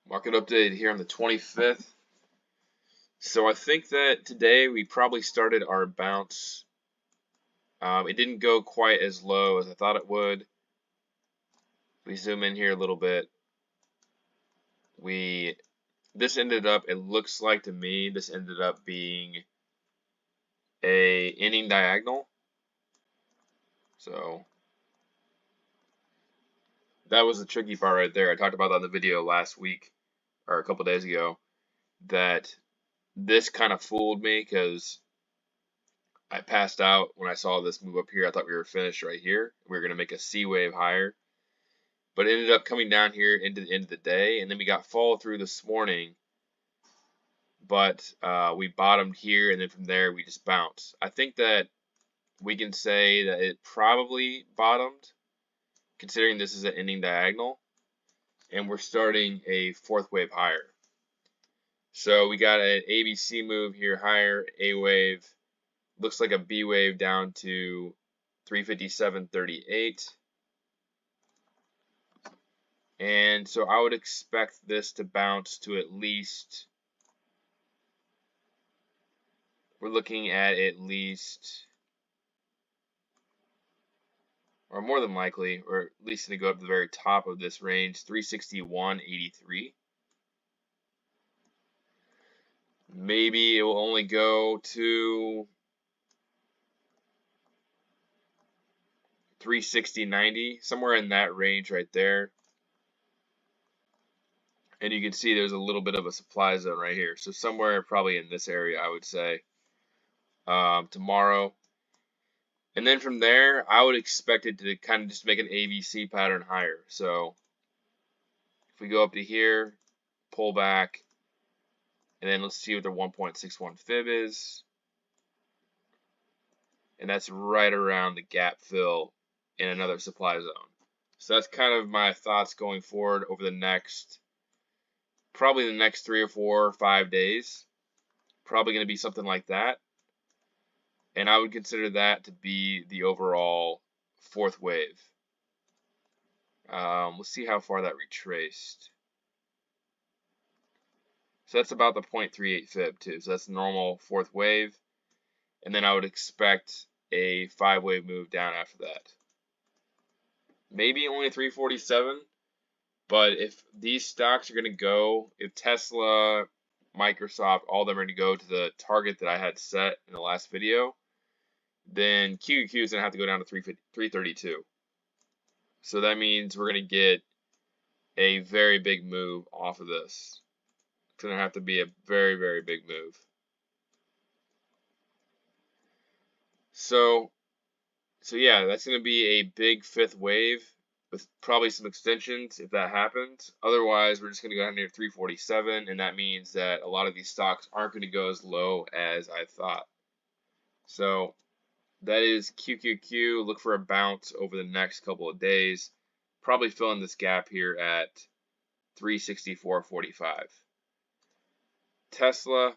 Market update here on the 25th. So I think that today we probably started our bounce. It didn't go quite as low as I thought it would. We zoom in here a little bit. This ended up, it looks like to me, this ended up being a inning diagonal. So that was the tricky part right there. I talked about that in the video last week or a couple days ago, that this kind of fooled me because I passed out when I saw this move up here. I thought we were finished right here. We were going to make a C wave higher, but it ended up coming down here into the end of the day, and then we got follow through this morning, but we bottomed here, and then from there we just bounced. I think that we can say that it probably bottomed, considering this is an ending diagonal, and we're starting a fourth wave higher. So we got an ABC move here higher, A wave, looks like a B wave down to 357.38. And so I would expect this to bounce to at least, we're looking at least, or more than likely, or at least going to go up to the very top of this range, 361.83. Maybe it will only go to 360.90, somewhere in that range right there. And you can see there's a little bit of a supply zone right here. So somewhere probably in this area, I would say, tomorrow. And then from there, I would expect it to kind of just make an ABC pattern higher. So if we go up to here, pull back, and then let's see what the 1.61 fib is. And that's right around the gap fill in another supply zone. So that's kind of my thoughts going forward over the next, probably the next 3 or 4 or 5 days. Probably going to be something like that. And I would consider that to be the overall fourth wave. Let's see how far that retraced. So that's about the 0.38 fib too. So that's the normal fourth wave. And then I would expect a 5-wave move down after that. Maybe only 347. But if these stocks are going to go, if Tesla, Microsoft, all of them are going to go to the target that I had set in the last video, then QQQ is going to have to go down to 332. So that means we're going to get a very big move off of this. It's going to have to be a very, very big move. So yeah, that's going to be a big fifth wave with probably some extensions if that happens. Otherwise, we're just going to go down here to 347, and that means that a lot of these stocks aren't going to go as low as I thought. So that is QQQ. Look for a bounce over the next couple of days. Probably fill in this gap here at 364.45. Tesla,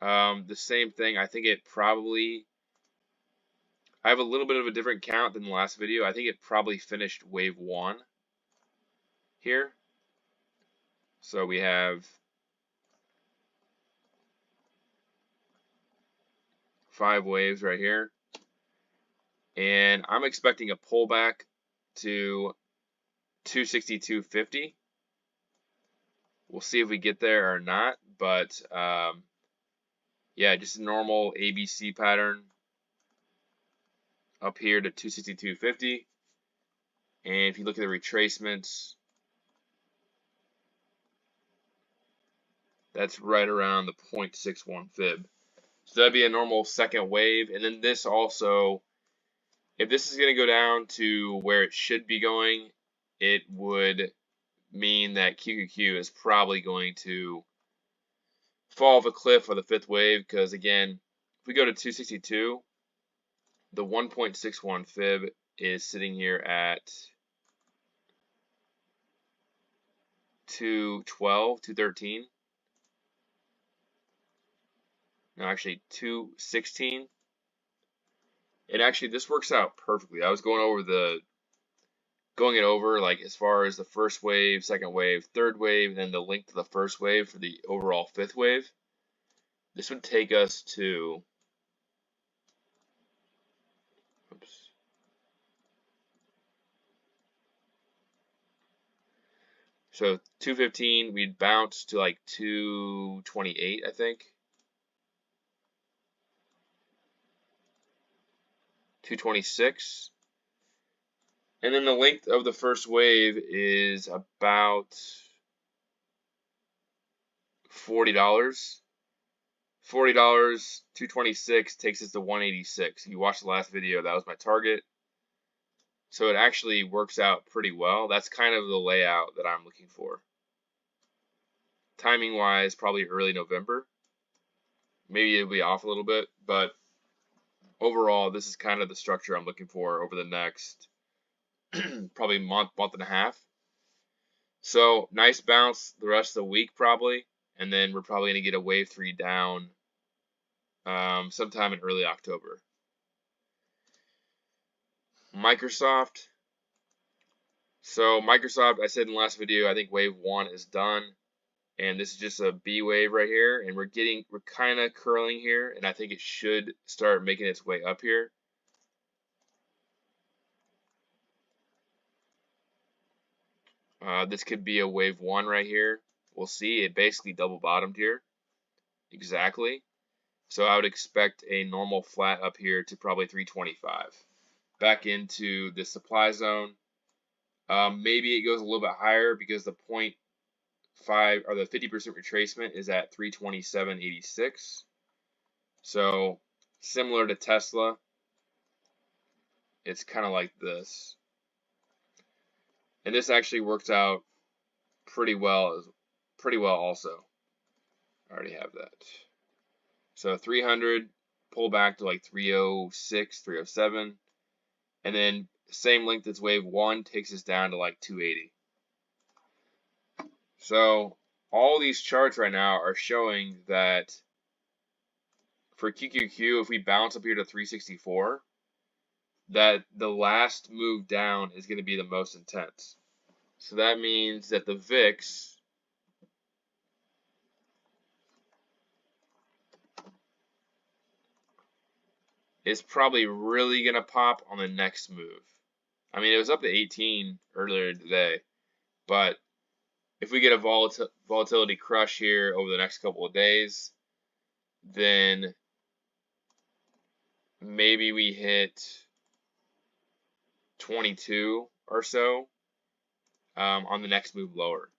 the same thing. I think it probably, I have a little bit of a different count than the last video. I think it probably finished wave 1 here. So we have 5 waves right here. And I'm expecting a pullback to 262.50. We'll see if we get there or not, but yeah, just a normal ABC pattern up here to 262.50. And if you look at the retracements, that's right around the 0.61 fib. So that'd be a normal second wave. And then this also, if this is going to go down to where it should be going, it would mean that QQQ is probably going to fall off a cliff for the fifth wave, because again, if we go to 262, the 1.61 fib is sitting here at 212, 213. No, actually 216. And actually this works out perfectly. I was going over going it over, like as far as the first wave, second wave, third wave, and then the link to the first wave for the overall fifth wave. This would take us to, oops. So 215, we'd bounce to like 228, I think. 226. And then the length of the first wave is about $40. $40, 226 takes us to 186. If you watched the last video, that was my target. So it actually works out pretty well. That's kind of the layout that I'm looking for. Timing wise, probably early November. Maybe it'll be off a little bit, but overall, this is kind of the structure I'm looking for over the next probably month and a half. So nice bounce the rest of the week probably, and then we're probably going to get a wave 3 down sometime in early October. Microsoft. So Microsoft, I said in the last video, I think wave 1 is done, and this is just a B wave right here, and we're kind of curling here, and I think it should start making its way up here. This could be a wave 1 right here. We'll see. It basically double bottomed here. Exactly. So I would expect a normal flat up here to probably 325. Back into the supply zone. Maybe it goes a little bit higher because the 0.5 or the 50% retracement is at 327.86. So similar to Tesla, it's kind of like this. And this actually works out pretty well also. I already have that. So 300, pull back to like 306, 307, and then same length as wave 1 takes us down to like 280. So all these charts right now are showing that for QQQ, if we bounce up here to 364, that the last move down is going to be the most intense. So that means that the VIX is probably really going to pop on the next move. I mean, it was up to 18 earlier today, but if we get a volatility crush here over the next couple of days, then maybe we hit 22 or so on the next move lower.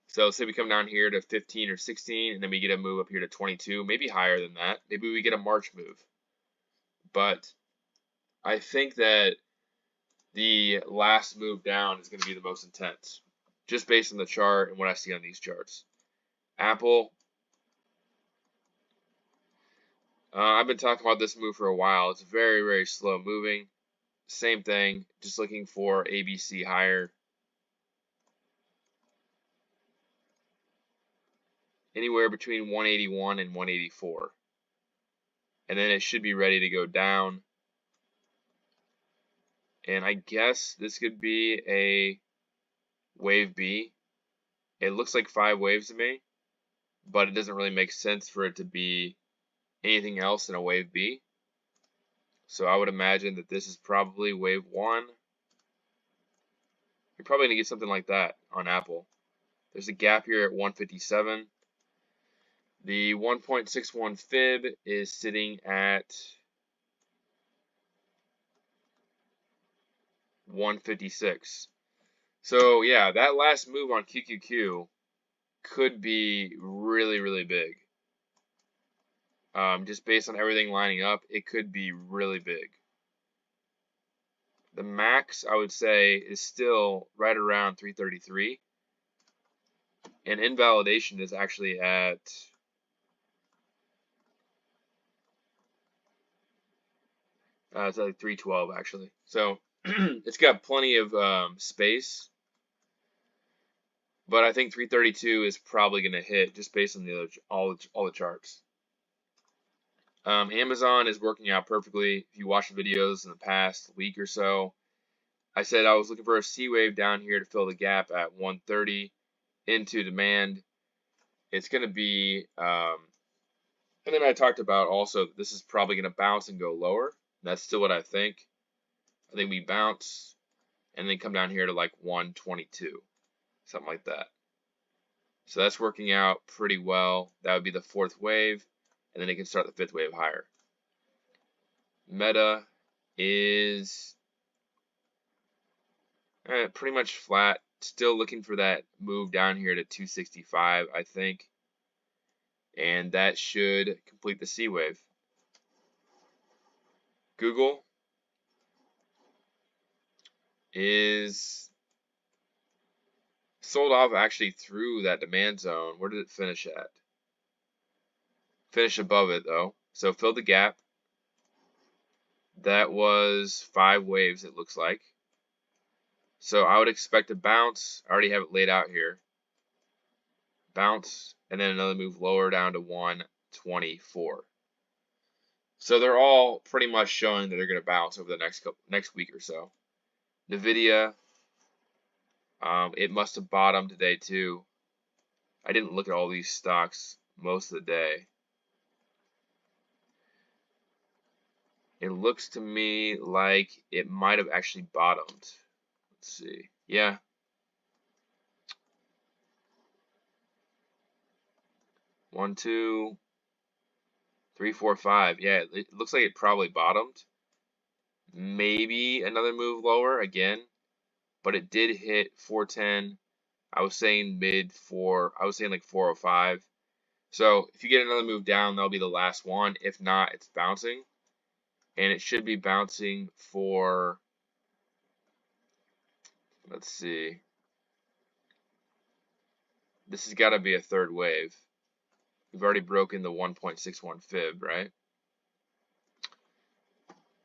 So say we come down here to 15 or 16, and then we get a move up here to 22, maybe higher than that. Maybe we get a March move. But I think that the last move down is going to be the most intense, just based on the chart and what I see on these charts. Apple, I've been talking about this move for a while. It's very, very slow moving. Same thing, just looking for ABC higher. Anywhere between 181 and 184. And then it should be ready to go down. And I guess this could be a wave B. It looks like 5 waves to me, but it doesn't really make sense for it to be anything else than a wave B. So I would imagine that this is probably wave 1. You're probably going to get something like that on Apple. There's a gap here at 157. The 1.61 fib is sitting at 156. So yeah, that last move on QQQ could be really, really big. Just based on everything lining up, it could be really big. The max, I would say, is still right around 333. And invalidation is actually at it's like 312 actually. So it's got plenty of space, but I think 332 is probably going to hit just based on the all the charts. Amazon is working out perfectly. If you watch the videos in the past week or so, I said I was looking for a C wave down here to fill the gap at 130 into demand. It's going to be, and then I talked about also this is probably going to bounce and go lower. That's still what I think. I think we bounce and then come down here to like 122, something like that. So that's working out pretty well. That would be the fourth wave, and then it can start the fifth wave higher. Meta is pretty much flat. Still looking for that move down here to 265, I think. And that should complete the C wave. Google is sold off actually through that demand zone. Where did it finish at? Finish above it though. So fill the gap. That was 5 waves, it looks like. So I would expect a bounce. I already have it laid out here. Bounce, and then another move lower down to 124. So they're all pretty much showing that they're going to bounce over the next week or so. NVDA, it must have bottomed today too. I didn't look at all these stocks most of the day. It looks to me like it might have actually bottomed. Let's see. Yeah. One, two, three, four, five. Yeah, it looks like it probably bottomed. Maybe another move lower again, but it did hit 410. I was saying I was saying like 405. So if you get another move down, that'll be the last one. If not, it's bouncing. And it should be bouncing for, let's see. This has got to be a third wave. We've already broken the 1.61 fib, right?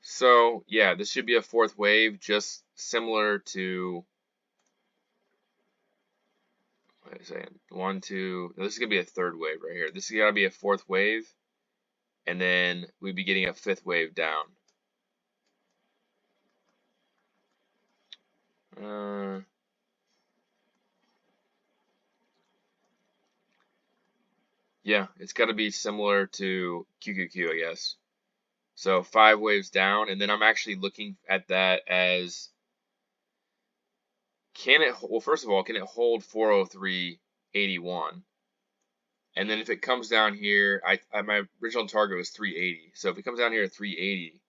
So, yeah, this should be a fourth wave, just similar to, wait a second, 1, 2, no, this is going to be a third wave right here. This has got to be a fourth wave, and then we'd be getting a fifth wave down. Yeah, it's got to be similar to QQQ, I guess. So 5 waves down, and then I'm actually looking at that as, well, first of all, can it hold 403.81? And then if it comes down here, my original target was 380. So if it comes down here to 380,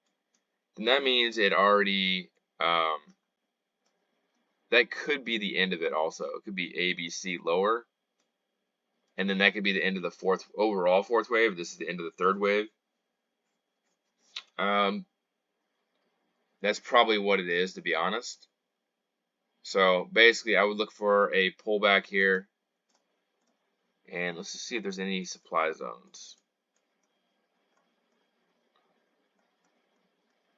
then that means it already, that could be the end of it also. It could be A, B, C lower. And then that could be the end of the overall fourth wave. This is the end of the third wave. That's probably what it is, to be honest. So basically, I would look for a pullback here. And let's just see if there's any supply zones.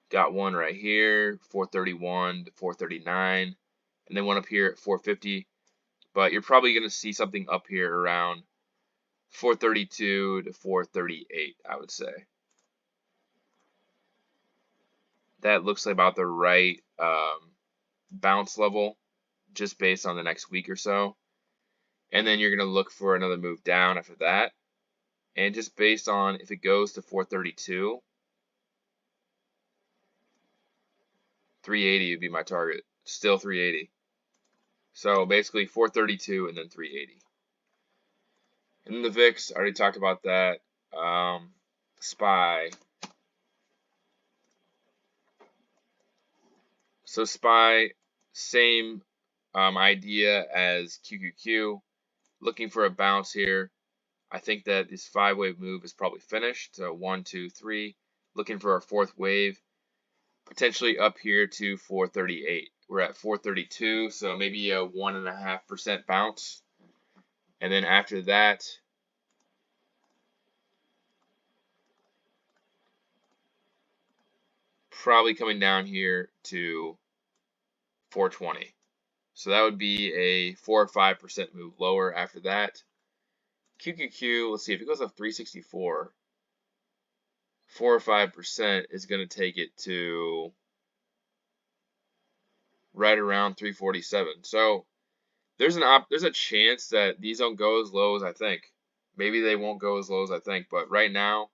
Got one right here, 431 to 439. And then one up here at 450. But you're probably going to see something up here around 432 to 438, I would say. That looks like about the right bounce level, just based on the next week or so. And then you're going to look for another move down after that. And just based on if it goes to 432, 380 would be my target. Still 380. So basically 432 and then 380. And then the VIX, I already talked about that. SPY. So SPY, same idea as QQQ. Looking for a bounce here. I think that this 5-wave move is probably finished. So 1, 2, 3. Looking for a fourth wave. Potentially up here to 438. We're at 432, so maybe a 1.5% bounce. And then after that, probably coming down here to 420. So that would be a 4 or 5% move lower after that. QQQ, let's see, if it goes up 364, 4 or 5% is going to take it to right around 347. So there's a chance that these don't go as low as I think. Maybe they won't go as low as I think, but right now,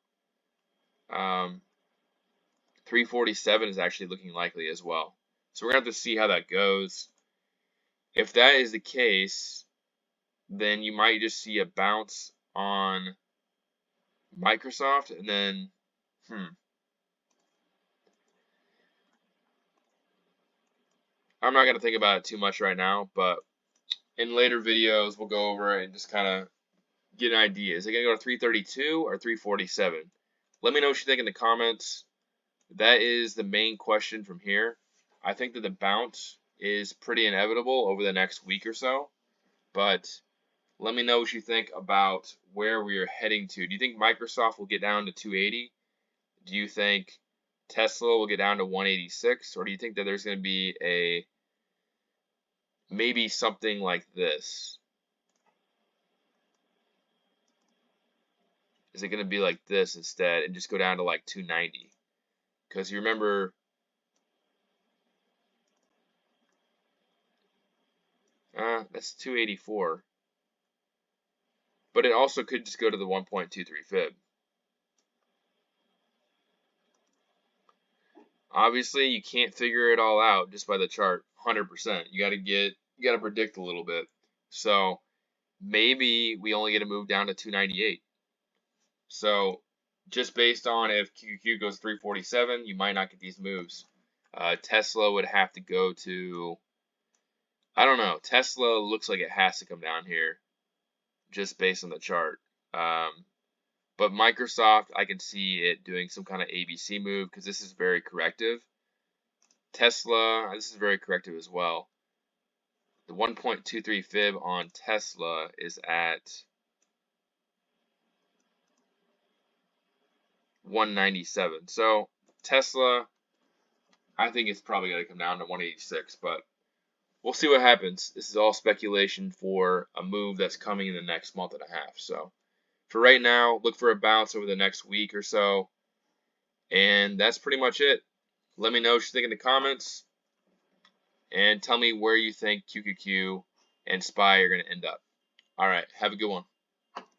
347 is actually looking likely as well. So we're gonna have to see how that goes. If that is the case, then you might just see a bounce on Microsoft, and then I'm not gonna think about it too much right now, but in later videos we'll go over it and just kind of get an idea. Is it gonna go to 332 or 347? Let me know what you think in the comments. That is the main question from here. I think that the bounce is pretty inevitable over the next week or so, but let me know what you think about where we are heading to. Do you think Microsoft will get down to 280? Do you think Tesla will get down to 186? Or do you think that there's going to be a maybe something like this? Is it going to be like this instead and just go down to like 290? Because you remember, that's 284. But it also could just go to the 1.23 fib. Obviously, you can't figure it all out just by the chart 100%. You got to predict a little bit. So maybe we only get to move down to 298. So just based on if QQQ goes 347, you might not get these moves. Tesla would have to go to, I don't know. Tesla looks like it has to come down here just based on the chart. But Microsoft, I can see it doing some kind of ABC move because this is very corrective. Tesla, this is very corrective as well. The 1.23 fib on Tesla is at 197. So Tesla, I think it's probably going to come down to 186, but we'll see what happens. This is all speculation for a move that's coming in the next month and a half. So for right now, look for a bounce over the next week or so. And that's pretty much it. Let me know what you think in the comments. And tell me where you think QQQ and SPY are going to end up. All right, have a good one.